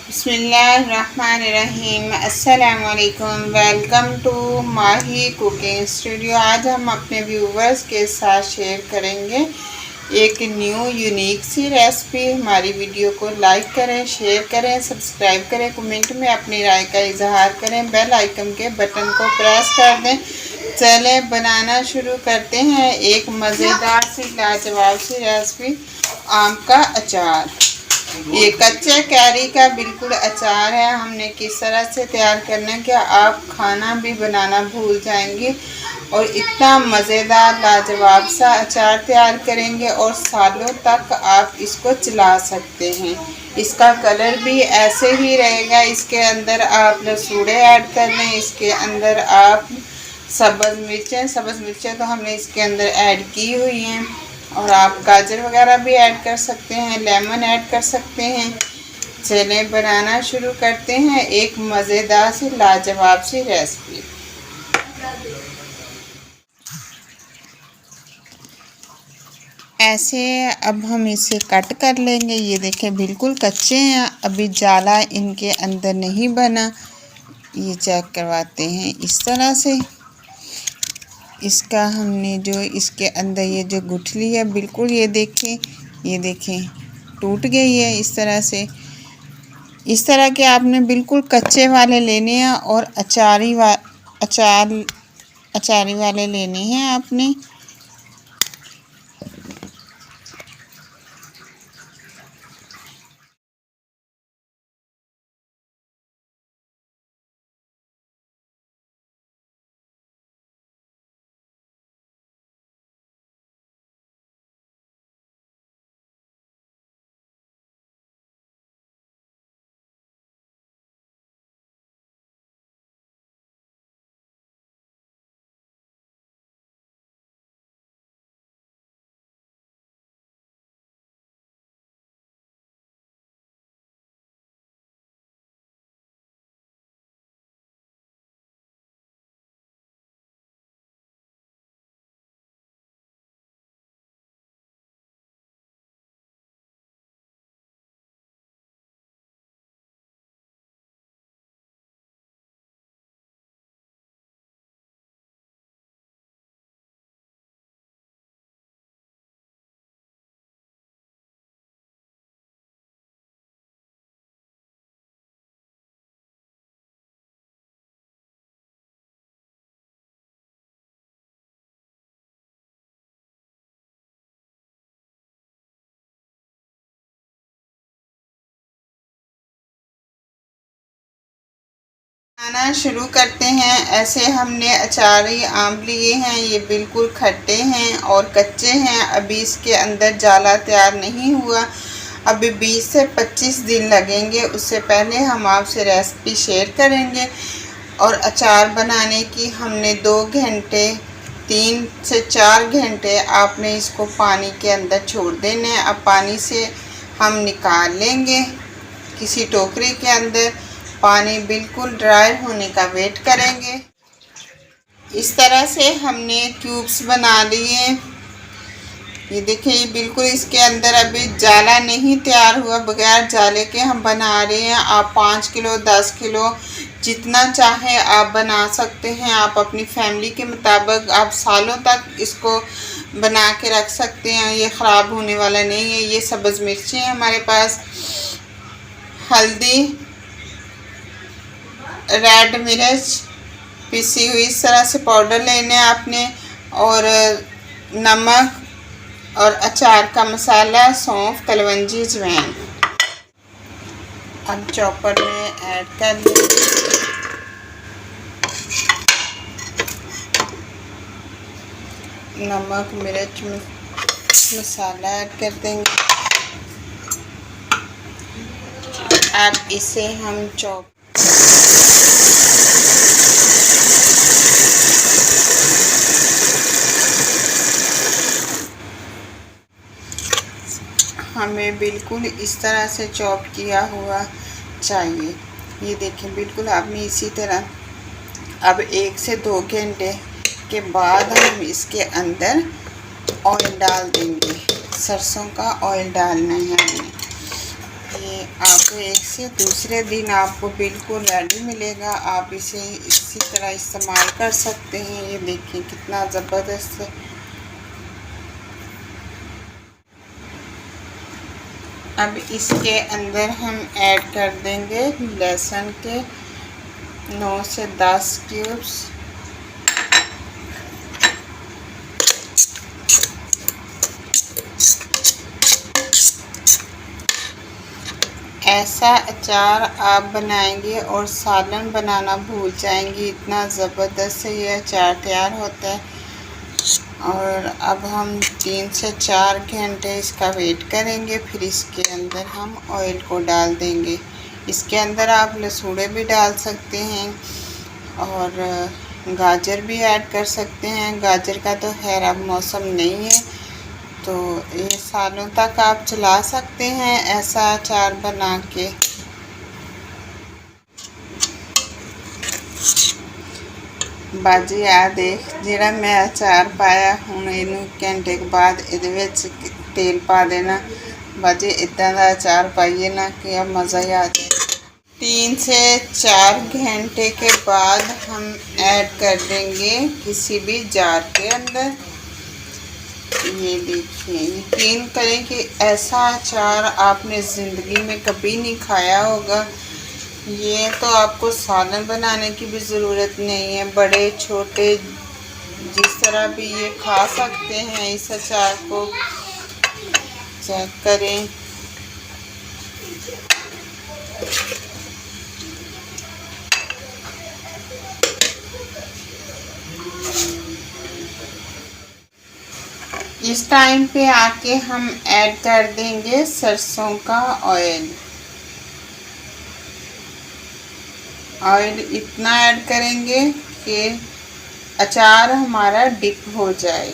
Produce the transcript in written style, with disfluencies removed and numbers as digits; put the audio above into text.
बिस्मिल्लाहिर्रहमानिर्रहीम। अस्सलामुअलैकुम। Welcome to Mahi cooking studio. आज हम अपने व्यूवर्स के साथ शेयर करेंगे एक न्यू यूनिक सी रेसिपी। हमारी वीडियो को लाइक करें, शेयर करें, सब्सक्राइब करें, कमेंट में अपनी राय का इजहार करें, बेल आइकन के बटन को प्रेस कर दें। चले बनाना शुरू करते हैं एक मज़ेदार सी लाजवाब सी रेसिपी, आम का अचार। ये कच्चे कैरी का बिल्कुल अचार है। हमने किस तरह से तैयार करना है कि आप खाना भी बनाना भूल जाएंगे और इतना मज़ेदार लाजवाब सा अचार तैयार करेंगे और सालों तक आप इसको चला सकते हैं। इसका कलर भी ऐसे ही रहेगा। इसके अंदर आप लसूड़े ऐड कर लें, इसके अंदर आप सब्ज़ मिर्चें तो हमने इसके अंदर ऐड की हुई हैं और आप गाजर वगैरह भी ऐड कर सकते हैं, लेमन ऐड कर सकते हैं। चले बनाना शुरू करते हैं एक मज़ेदार सी लाजवाब सी रेसिपी। ऐसे अब हम इसे कट कर लेंगे। ये देखें बिल्कुल कच्चे हैं, अभी जाला इनके अंदर नहीं बना। ये चेक करवाते हैं इस तरह से। इसका हमने जो इसके अंदर ये जो गुठली है बिल्कुल ये देखें टूट गई है। इस तरह से, इस तरह के आपने बिल्कुल कच्चे वाले लेने हैं और अचारी वाले लेने हैं आपने। बनाना शुरू करते हैं। ऐसे हमने अचारी आम लिए हैं, ये बिल्कुल खट्टे हैं और कच्चे हैं। अभी इसके अंदर जाला तैयार नहीं हुआ, अभी 20 से 25 दिन लगेंगे। उससे पहले हम आपसे रेसिपी शेयर करेंगे। और अचार बनाने की हमने 2 घंटे 3 से 4 घंटे आपने इसको पानी के अंदर छोड़ देने हैं। अब पानी से हम निकाल लेंगे किसी टोकरी के अंदर। पानी बिल्कुल ड्राई होने का वेट करेंगे। इस तरह से हमने क्यूब्स बना लिए। ये देखिए, ये बिल्कुल इसके अंदर अभी जाला नहीं तैयार हुआ, बगैर जाले के हम बना रहे हैं। आप 5 किलो 10 किलो जितना चाहे आप बना सकते हैं। आप अपनी फैमिली के मुताबिक आप सालों तक इसको बना के रख सकते हैं। ये ख़राब होने वाला नहीं है। ये सब्ज़ मिर्ची है हमारे पास, हल्दी, रेड मिर्च पिसी हुई, इस तरह से पाउडर लेने आपने, और नमक और अचार का मसाला, सौंफ, कलवंजी, अजवाइन। अब चॉपर में ऐड कर लेंगे। नमक मिर्च मसाला ऐड कर देंगे। अब इसे हम चॉप हमें बिल्कुल इस तरह से चॉप किया हुआ चाहिए। ये देखें बिल्कुल आपने इसी तरह। अब 1 से 2 घंटे के बाद हम इसके अंदर ऑयल डाल देंगे। सरसों का ऑयल डालना है हमें। ये आपको एक से दूसरे दिन आपको बिल्कुल रेडी मिलेगा। आप इसे इसी तरह इस्तेमाल कर सकते हैं। ये देखिए कितना ज़बरदस्त है। अब इसके अंदर हम ऐड कर देंगे लहसुन के 9 से 10 क्यूब्स। ऐसा अचार आप बनाएंगे और सालन बनाना भूल जाएंगे, इतना ज़बरदस्त से ये अचार तैयार होता है। और अब हम 3 से 4 घंटे इसका वेट करेंगे। फिर इसके अंदर हम ऑयल को डाल देंगे। इसके अंदर आप लसूड़े भी डाल सकते हैं और गाजर भी ऐड कर सकते हैं। गाजर का तो खैर अब मौसम नहीं है, तो ये सालों तक आप चला सकते हैं ऐसा अचार बना के। बाजी आ देख जिहड़ा मैं अचार पाया हुण इनू घंटे के बाद इहदे विच तेल पा देना। बाजी इदां दा अचार पाइए ना कि अब मज़ा ही आ जाए। 3 से 4 घंटे के बाद हम ऐड कर देंगे किसी भी जार के अंदर। ये देखिए, यकीन करें कि ऐसा अचार आपने ज़िंदगी में कभी नहीं खाया होगा। ये तो आपको सालन बनाने की भी ज़रूरत नहीं है, बड़े छोटे जिस तरह भी ये खा सकते हैं इस अचार को। चेक करें, इस टाइम पे आके हम ऐड कर देंगे सरसों का ऑयल। ऑयल इतना ऐड करेंगे कि अचार हमारा डिप हो जाए।